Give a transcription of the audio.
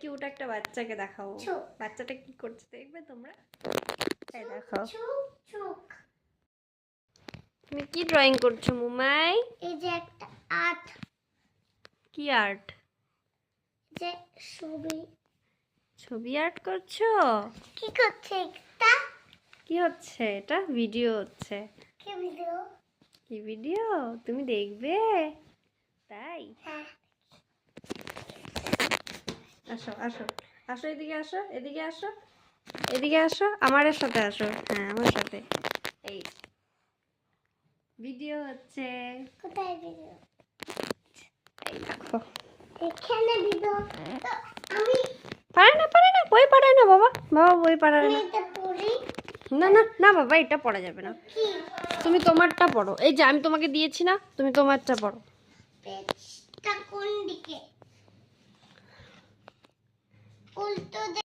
Cute একটা বাচ্চাকে দেখাবো। বাচ্চাটা কি করছে দেখবে তোমরা? এই দেখো, তুমি কি ড্রয়িং করছো মুমাই? এই যে একটা আর্ট। কি আর্ট? যে ছবি। ছবি আর্ট করছো? কি করছে এটা? কি হচ্ছে এটা? ভিডিও হচ্ছে। কি ভিডিও? কি ভিডিও তুমি দেখবে? তাই হ্যাঁ। আসো আসো আসো, এদিকে আসো, এদিকে আসো, এদিকে আসো, আমার সাথে আসো। হ্যাঁ, আমার সাথে। এই ভিডিও হচ্ছে। কোথায় ভিডিও? এই দেখো। এখানে ভিডিও। তো আমি পারে না, বই পড়ায় না বাবা, বাবা বই পড়ায় না। এটা পড়ি। না না না বাবা, এটা পড়া যাবে না। কি? তুমি তোমারটা পড়ো। এই যে আমি তোমাকে দিয়েছি না, তুমি তোমারটা পড়ো। পেজটা কোন দিকে? উল্টো